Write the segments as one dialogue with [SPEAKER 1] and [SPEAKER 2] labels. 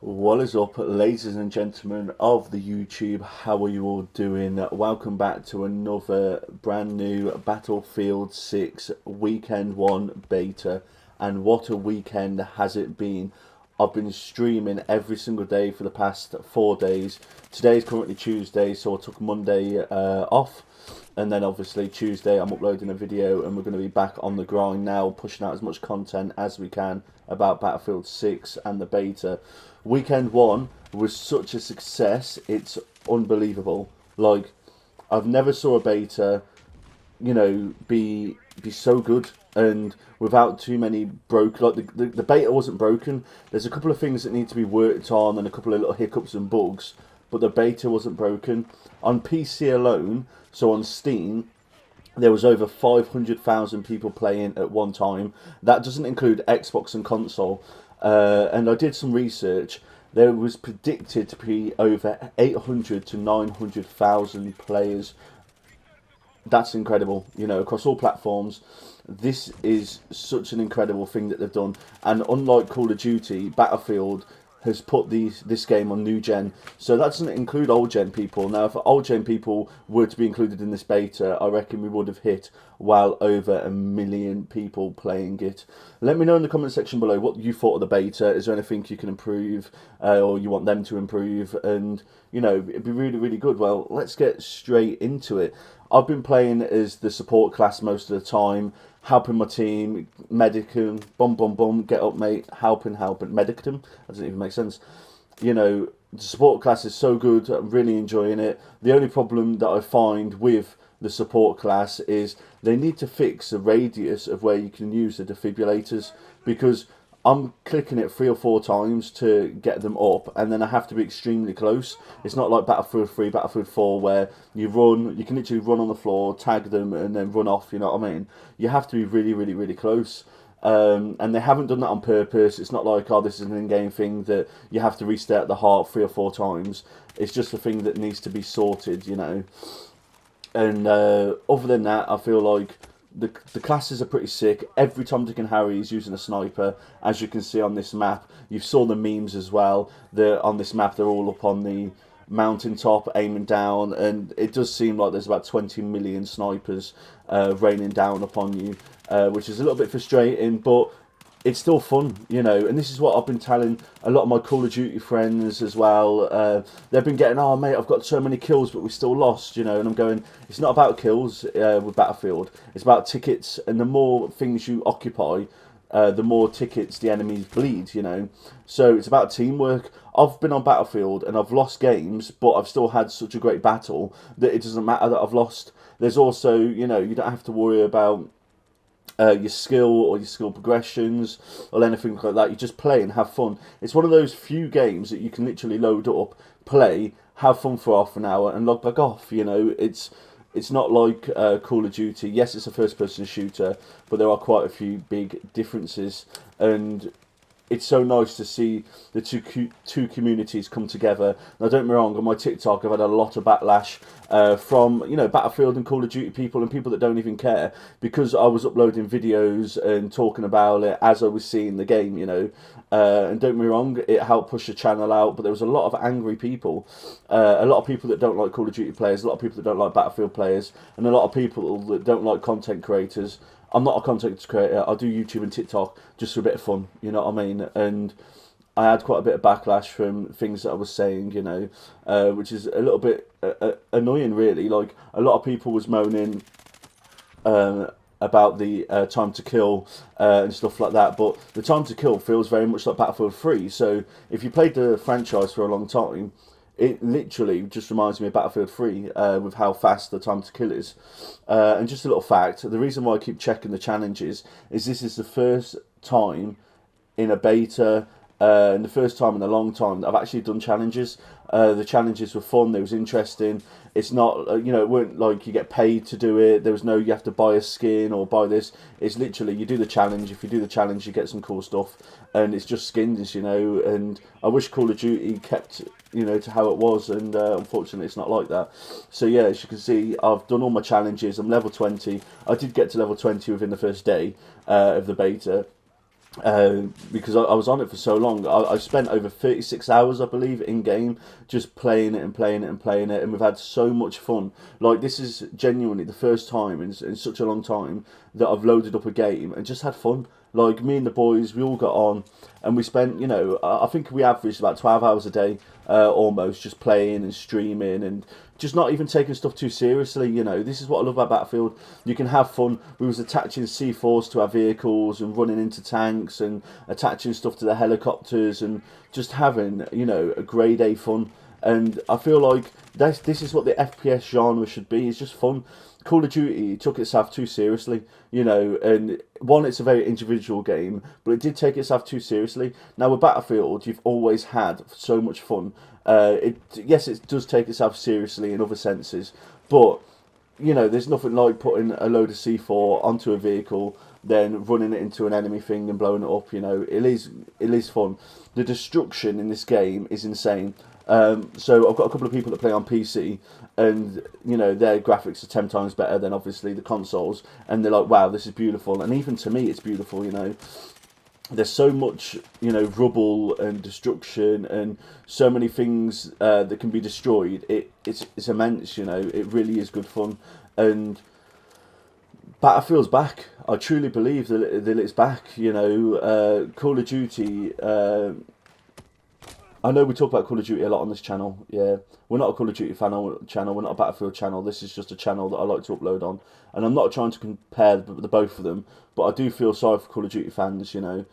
[SPEAKER 1] What is up, ladies and gentlemen of the YouTube? How are you all doing? Welcome back to another brand new Battlefield 6 Weekend 1 beta. And what a weekend has it been. I've been streaming every single day for the past 4 days. Today is currently Tuesday, so I took Monday off. And then obviously Tuesday I'm uploading a video, and we're going to be back on the grind now, pushing out as much content as we can about Battlefield 6 and the beta. Weekend 1 was such a success, it's unbelievable. Like, I've never saw a beta, be so good and without too many broke. Like, the beta wasn't broken. There's a couple of things that need to be worked on and a couple of little hiccups and bugs, but the beta wasn't broken. On PC alone, so on Steam, there was over 500,000 people playing at one time. That doesn't include Xbox and console. And I did some research. There was predicted to be over 800 to 900,000 players. That's incredible, across all platforms. This is such an incredible thing that they've done. And unlike Call of Duty, Battlefield has put this game on new gen, so that doesn't include old gen people. Now, if old gen people were to be included in this beta, I reckon we would have hit well over 1 million people playing it. Let me know in the comment section below what you thought of the beta. Is there anything you can improve, or you want them to improve? And it'd be really, really good. Well, let's get straight into it. I've been playing as the support class most of the time, helping my team, medicing, get up mate, helping, medicing, that doesn't even make sense. The support class is so good, I'm really enjoying it. The only problem that I find with the support class is they need to fix the radius of where you can use the defibrillators, because I'm clicking it 3 or 4 times to get them up, and then I have to be extremely close. It's not like Battlefield 3, Battlefield 4, where you can literally run on the floor, tag them, and then run off, you know what I mean? You have to be really, really, really close. And they haven't done that on purpose. It's not like, oh, this is an in-game thing that you have to restart the heart 3 or 4 times. It's just a thing that needs to be sorted, And other than that, I feel like the classes are pretty sick. Every Tom, Dick and Harry is using a sniper, as you can see on this map. You saw the memes as well. On this map, they're all up on the mountaintop aiming down, and it does seem like there's about 20 million snipers raining down upon you, which is a little bit frustrating, but it's still fun, and this is what I've been telling a lot of my Call of Duty friends as well. They've been getting, oh mate, I've got so many kills, but we still lost, and I'm going, it's not about kills with Battlefield, it's about tickets, and the more things you occupy, the more tickets the enemies bleed, so it's about teamwork. I've been on Battlefield and I've lost games, but I've still had such a great battle that it doesn't matter that I've lost. There's also, you don't have to worry about your skill or your skill progressions or anything like that. You just play and have fun. It's one of those few games that you can literally load up, play, have fun for half an hour and log back off. It's not like Call of Duty. Yes, it's a first-person shooter, but there are quite a few big differences, and it's so nice to see the two communities come together. Now, don't get me wrong, on my TikTok I've had a lot of backlash from Battlefield and Call of Duty people and people that don't even care, because I was uploading videos and talking about it as I was seeing the game, and don't get me wrong, it helped push the channel out, but there was a lot of angry people, a lot of people that don't like Call of Duty players, a lot of people that don't like Battlefield players, and a lot of people that don't like content creators. I'm not a content creator. I do YouTube and TikTok just for a bit of fun, you know what I mean? And I had quite a bit of backlash from things that I was saying, which is a little bit annoying, really. Like, a lot of people was moaning about the time to kill and stuff like that, but the time to kill feels very much like Battlefield 3. So if you played the franchise for a long time, it literally just reminds me of Battlefield 3 with how fast the time to kill is. And just a little fact, the reason why I keep checking the challenges is this is the first time in a beta, and the first time in a long time that I've actually done challenges. The challenges were fun, they was interesting. It's not, it weren't like you get paid to do it. There was no, you have to buy a skin or buy this. It's literally, you do the challenge. If you do the challenge, you get some cool stuff. And it's just skins, and I wish Call of Duty kept, to how it was. And unfortunately, it's not like that. So yeah, as you can see, I've done all my challenges. I'm level 20. I did get to level 20 within the first day of the beta. because I was on it for so long. I spent over 36 hours, I believe, in game, just playing it and playing it and playing it, and we've had so much fun. Like, this is genuinely the first time in such a long time that I've loaded up a game and just had fun. Like, me and the boys, we all got on, and we spent, you know, I think we averaged about 12 hours a day, almost, just playing and streaming and just not even taking stuff too seriously. You know, this is what I love about Battlefield. You can have fun. We was attaching C4s to our vehicles and running into tanks and attaching stuff to the helicopters and just having, you know, a grade A fun. And I feel like this is what the FPS genre should be. It's just fun. Call of Duty took itself too seriously, you know, and one, it's a very individual game, but it did take itself too seriously. Now with Battlefield, you've always had so much fun. Yes, it does take itself seriously in other senses, but you know, there's nothing like putting a load of C4 onto a vehicle, then running it into an enemy thing and blowing it up. You know, it is fun. The destruction in this game is insane. So I've got a couple of people that play on PC, and you know their graphics are 10 times better than obviously the consoles, and they're like, wow, this is beautiful. And even to me, it's beautiful. You know, there's so much, you know, rubble and destruction and so many things that can be destroyed. It's immense. You know, it really is good fun. And Battlefield's back. I truly believe that it's back. You know, Call of Duty. I know we talk about Call of Duty a lot on this channel. Yeah, we're not a Call of Duty channel. We're not a Battlefield channel. This is just a channel that I like to upload on. And I'm not trying to compare the both of them, but I do feel sorry for Call of Duty fans, you know,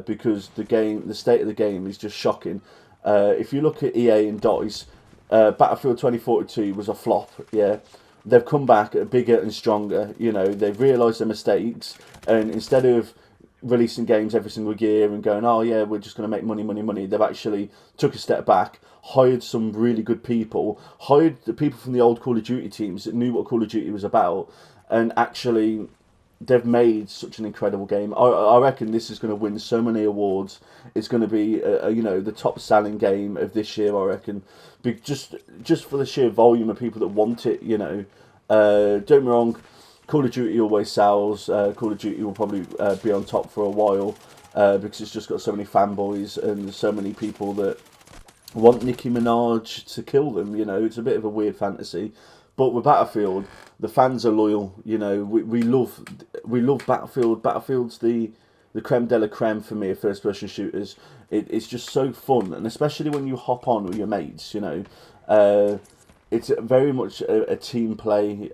[SPEAKER 1] because the state of the game is just shocking. If you look at EA and DICE, Battlefield 2042 was a flop. Yeah, they've come back bigger and stronger. You know, they've realised their mistakes, and instead of releasing games every single year and going, oh yeah, we're just going to make money, they've actually took a step back, hired some really good people, hired the people from the old Call of Duty teams that knew what Call of Duty was about, and actually they've made such an incredible game. I reckon this is going to win so many awards. It's going to be you know, the top selling game of this year, I reckon, just for the sheer volume of people that want it. You know, don't get me wrong, Call of Duty always sells. Call of Duty will probably be on top for a while because it's just got so many fanboys and so many people that want Nicki Minaj to kill them. You know, it's a bit of a weird fantasy. But with Battlefield, the fans are loyal. You know, we love Battlefield. Battlefield's the creme de la creme for me of first-person shooters. It's just so fun, and especially when you hop on with your mates. You know, it's very much a team play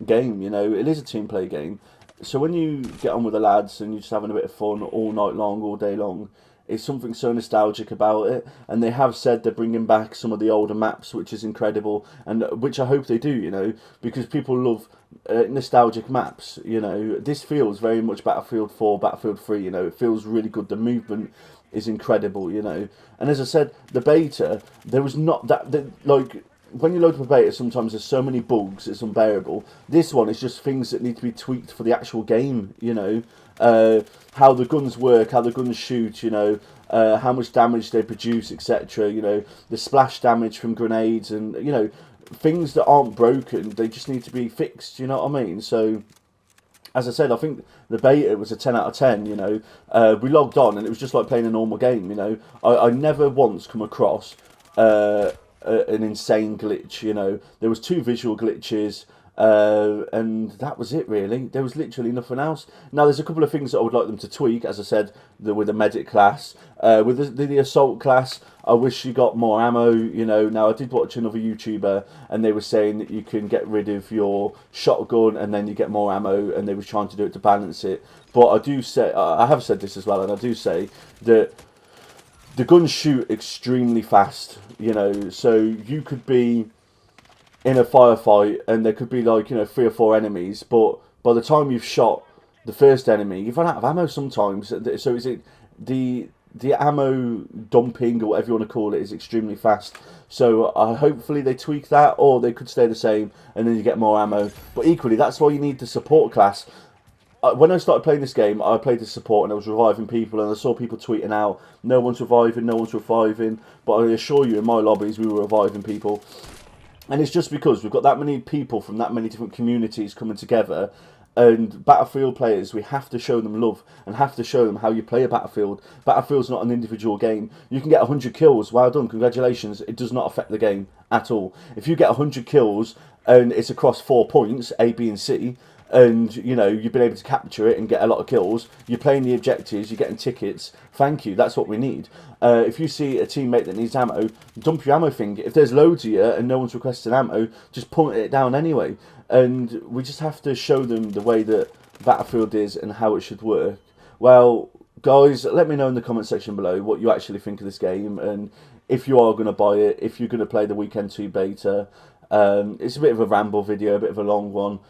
[SPEAKER 1] game. You know, it is a team play game. So when you get on with the lads and you're just having a bit of fun all night long, all day long, it's something so nostalgic about it. And they have said they're bringing back some of the older maps, which is incredible, and which I hope they do. You know, because people love nostalgic maps. You know, this feels very much Battlefield 4, Battlefield 3. You know, it feels really good. The movement is incredible. You know, and as I said, the beta, there was not that like. When you load up a beta, sometimes there's so many bugs, it's unbearable. This one is just things that need to be tweaked for the actual game, you know. How the guns work, how the guns shoot, you know, how much damage they produce, etc. You know, the splash damage from grenades and, you know, things that aren't broken, they just need to be fixed, you know what I mean? So, as I said, I think the beta was a 10 out of 10, you know. We logged on and it was just like playing a normal game, you know. I never once come across an insane glitch. You know, there was 2 visual glitches, and that was it really. There was literally nothing else. Now there's a couple of things that I would like them to tweak, as I said, with the medic class, with the assault class. I wish you got more ammo. You know, now I did watch another YouTuber and they were saying that you can get rid of your shotgun and then you get more ammo, and they were trying to do it to balance it. But I do say, I have said this as well, and I do say that the guns shoot extremely fast, you know, so you could be in a firefight and there could be like, you know, 3 or 4 enemies, but by the time you've shot the first enemy, you've run out of ammo sometimes. So is it the ammo dumping, or whatever you want to call it, is extremely fast. So hopefully they tweak that, or they could stay the same and then you get more ammo. But equally, that's why you need the support class. When I started playing this game, I played the support and I was reviving people, and I saw people tweeting out, no one's reviving, but I assure you, in my lobbies, we were reviving people. And it's just because we've got that many people from that many different communities coming together, And Battlefield players, we have to show them love and have to show them how you play a Battlefield. Battlefield's not an individual game. You can get 100 kills, well done, congratulations. It does not affect the game at all. If you get 100 kills and it's across 4 points, A, B and C, and you know you've been able to capture it and get a lot of kills, you're playing the objectives, you're getting tickets, thank you, that's what we need. If you see a teammate that needs ammo, dump your ammo thing. If there's loads here and no one's requested ammo, just punt it down anyway. And we just have to show them the way that Battlefield is and how it should work. Well, guys, let me know in the comment section below what you actually think of this game, and if you are going to buy it, if you're going to play the Weekend 2 beta. It's a bit of a ramble video, a bit of a long one.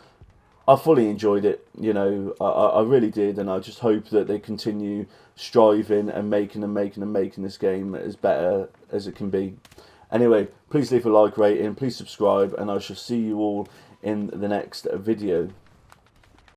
[SPEAKER 1] I fully enjoyed it, you know, I really did, and I just hope that they continue striving and making this game as better as it can be. Anyway, please leave a like rating, please subscribe, and I shall see you all in the next video.